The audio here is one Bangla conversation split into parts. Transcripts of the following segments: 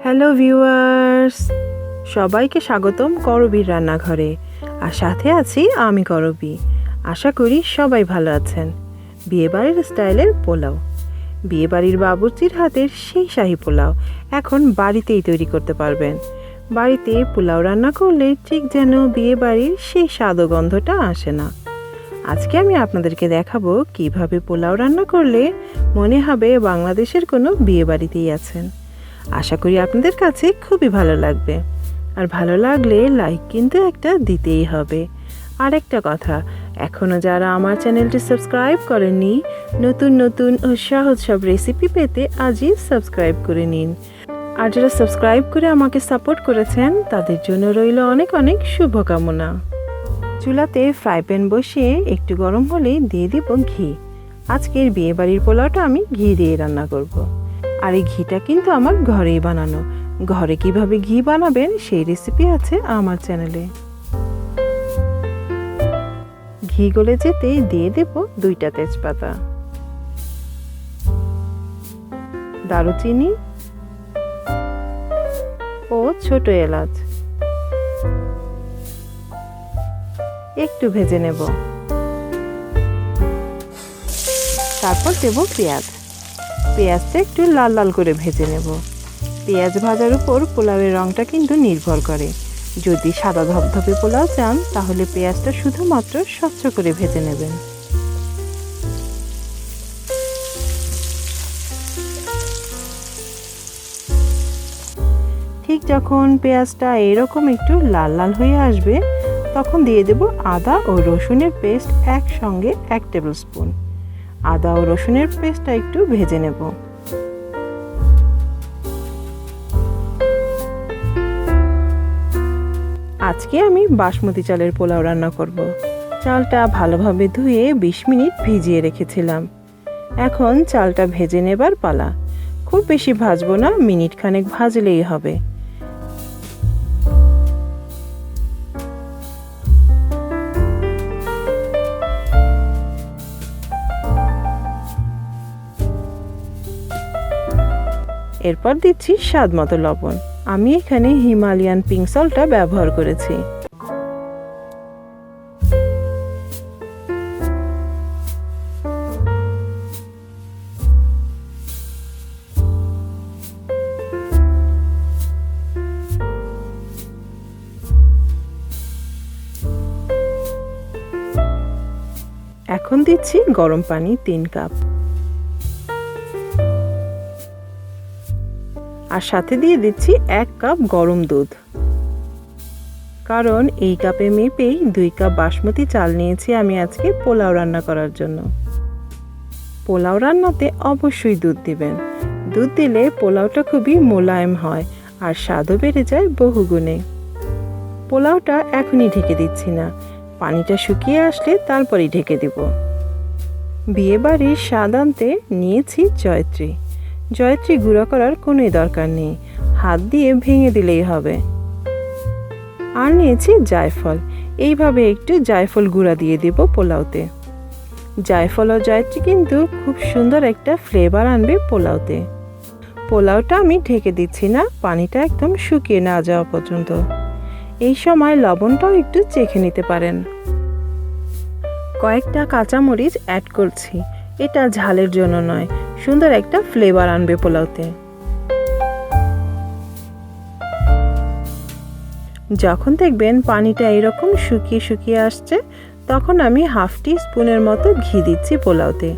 হ্যালো ভিউয়ার্স, সবাইকে স্বাগতম করবীর রান্নাঘরে। আর সাথে আছি আমি করবি। আশা করি সবাই ভালো আছেন। বিয়েবাড়ির স্টাইলের পোলাও, বিয়েবাড়ির বাবুর্চির হাতের সেই শাহী পোলাও এখন বাড়িতেই তৈরি করতে পারবেন। বাড়িতে পোলাও রান্না করলে ঠিক যেন বিয়েবাড়ির সেই স্বাদ ও গন্ধটা আসে না। আজকে আমি আপনাদেরকে দেখাবো কিভাবে পোলাও রান্না করলে মনে হবে বাংলাদেশের কোনো বিয়েবাড়িতেই আছেন। আশা করি আপনাদের কাছে খুবই ভালো লাগবে। আর ভালো লাগলে লাইক কিন্তু একটা দিতেই হবে। আর একটা কথা, এখনও যারা আমার চ্যানেলটি সাবস্ক্রাইব করেননি, নতুন নতুন ও সহজ সব রেসিপি পেতে আজই সাবস্ক্রাইব করে নিন। আর যারা সাবস্ক্রাইব করে আমাকে সাপোর্ট করেছেন তাদের জন্য রইল অনেক অনেক শুভকামনা। চুলাতে ফ্রাই প্যান বসিয়ে একটু গরম হলেই দিয়ে দিব ঘি। আজকের বিয়েবাড়ির পোলাওটা আমি ঘি দিয়ে রান্না করব। আর এই ঘিটা কিন্তু আমার ঘরেই বানানো। ঘরে কিভাবে ঘি বানাবেন সেই রেসিপি আছে আমার চ্যানেলে। ঘি গলে যেতেই দিয়ে দেব 2টা তেজপাতা, দারুচিনি ও ছোট এলাচ। একটু ভেজে নেব। তারপর দেব পেঁয়াজ। পেঁয়াজটা একটু লাল লাল করে ভেজে নেব। পেঁয়াজ ভাজার উপর পোলাওয়ের রঙটা কিন্তু নির্ভর করে। যদি সাদা ধবধবে পোলাও চান তাহলে পেঁয়াজটা শুধুমাত্র স্বচ্ছ করে ভেজে নেবেন। ঠিক যখন পেঁয়াজটা এরকম একটু লাল লাল হয়ে আসবে তখন দিয়ে দেব আদা ও রসুনের পেস্ট একসঙ্গে 1 টেবিল স্পুন। আদা ও রসুনের পেস্টটা একটু ভেজে নেব। আজকে আমি বাসমতি চালের পোলাও রান্না করব। চালটা ভালোভাবে ধুয়ে 20 মিনিট ভিজিয়ে রেখেছিলাম। এখন চালটা ভেজে নেবার পালা। খুব বেশি ভাজবো না, মিনিট খানেক ভাজলেই হবে। এরপর দিচ্ছি স্বাদ মতো লবণ। আমি এখানে হিমালয়ান পিঙ্ক সল্টটা ব্যবহার করেছি। এখন দিচ্ছি গরম পানি 3 কাপ। আর সাথে দিয়ে দিচ্ছি 1 কাপ গরম দুধ। কারণ এই কাপে মেপেই 2 কাপ বাসমতি চাল নিয়েছি আমি আজকে পোলাও রান্না করার জন্য। পোলাও রান্নাতে অবশ্যই দুধ দিবেন। দুধ দিলে পোলাওটা খুবই মোলায়েম হয় আর স্বাদও বেড়ে যায় বহুগুণে। পোলাওটা এখনই ঢেকে দিচ্ছি না, পানিটা শুকিয়ে আসলে তারপরেই ঢেকে দিব। বিয়েবাড়ির স্বাদ আনতে নিয়েছি জয়ত্রী। জয়ত্রী গুঁড়া করার কোনোই দরকার নেই, হাত দিয়ে ভেঙে দিলেই হবে। আর নিয়েছি জায়ফল। এইভাবে একটু জায়ফল গুঁড়া দিয়ে দেব পোলাওতে। জায়ফল ও জয়ত্রী কিন্তু খুব সুন্দর একটা ফ্লেভার আনবে পোলাওতে। পোলাওটা আমি ঢেকে দিচ্ছি না, পানিটা একদম শুকিয়ে না যাওয়া পর্যন্ত। এই সময় লবণটাও একটু চেখে নিতে পারেন। কয়েকটা কাঁচামরিচ অ্যাড করছি। এটা ঝালের জন্য নয়, সুন্দর একটা ফ্লেভার আনবে পোলাওতে। যখন দেখবেন পানিটা এরকম শুকিয়ে শুকিয়ে আসছে তখন আমি 1/2 টিস্পুনের মতো ঘি দিচ্ছি পোলাওতে।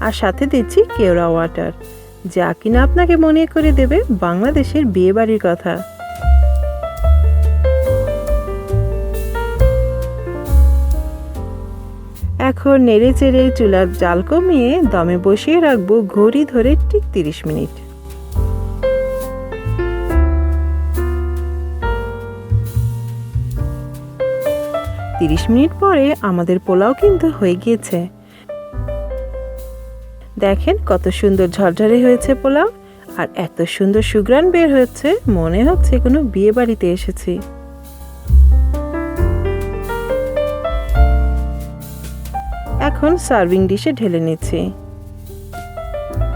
আর সাথে দিচ্ছি কেওড়া ওয়াটার, যা কিনা আপনাকে মনে করে দেবে বাংলাদেশের বিয়েবাড়ির কথা। এখন নেড়ে চেড়ে চুলার জাল কমিয়ে দমে বসিয়ে রাখবো ঘড়ি ধরে ঠিক 30 মিনিট। পরে আমাদের পোলাও কিন্তু হয়ে গিয়েছে। দেখেন কত সুন্দর ঝরঝরে হয়েছে পোলাও, আর এত সুন্দর সুঘ্রাণ বের হচ্ছে, মনে হচ্ছে কোনো বিয়ে বাড়িতে এসেছি। এখন সার্ভিং ডিশে ঢেলে নিচ্ছি।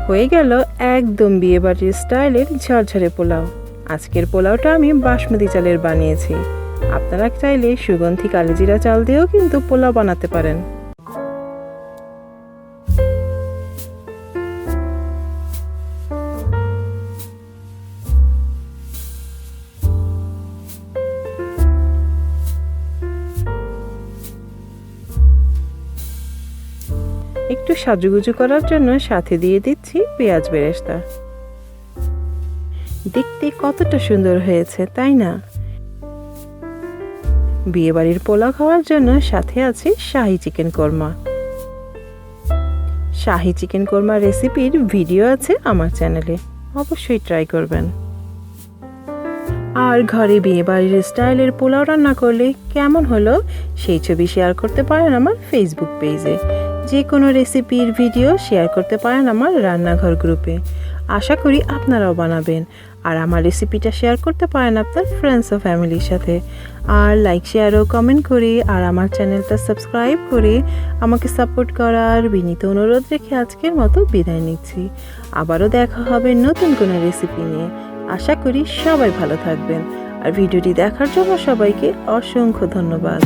হয়ে গেল একদম বিয়েবাড়ির স্টাইলের ঝরঝরে পোলাও। আজকের পোলাওটা আমি বাসমতি চালের বানিয়েছি। আপনারা চাইলে সুগন্ধি কালিজিরা চাল দিয়েও কিন্তু পোলাও বানাতে পারেন। একটু সাজুগুজু করার জন্য সাথে দিয়ে দিচ্ছি পেঁয়াজ বেরেস্তা। দেখতে কতটা সুন্দর হয়েছে, তাই না? বিয়েবাড়ির পোলাও খাওয়ার জন্য সাথে আছে শাহি চিকেন কোরমা। শাহি চিকেন কোরমা রেসিপির ভিডিও আছে আমার চ্যানেলে, অবশ্যই ট্রাই করবেন। আর ঘরে বিয়েবাড়ির স্টাইলের পোলাও রান্না করলে কেমন হলো সেই ছবি শেয়ার করতে পারেন আমার ফেসবুক পেজে। যে কোনো রেসিপির ভিডিও শেয়ার করতে পারেন আমার রান্নাঘর গ্রুপে। আশা করি আপনারাও বানাবেন। আর আমার রেসিপিটা শেয়ার করতে পারেন আপনার ফ্রেন্ডস ও ফ্যামিলির সাথে। আর লাইক, শেয়ার ও কমেন্ট করে আর আমার চ্যানেলটা সাবস্ক্রাইব করে আমাকে সাপোর্ট করার বিনীত অনুরোধ রেখে আজকের মতো বিদায় নিচ্ছি। আবারও দেখা হবে নতুন কোনো রেসিপি নিয়ে। আশা করি সবাই ভালো থাকবেন। আর ভিডিওটি দেখার জন্য সবাইকে অসংখ্য ধন্যবাদ।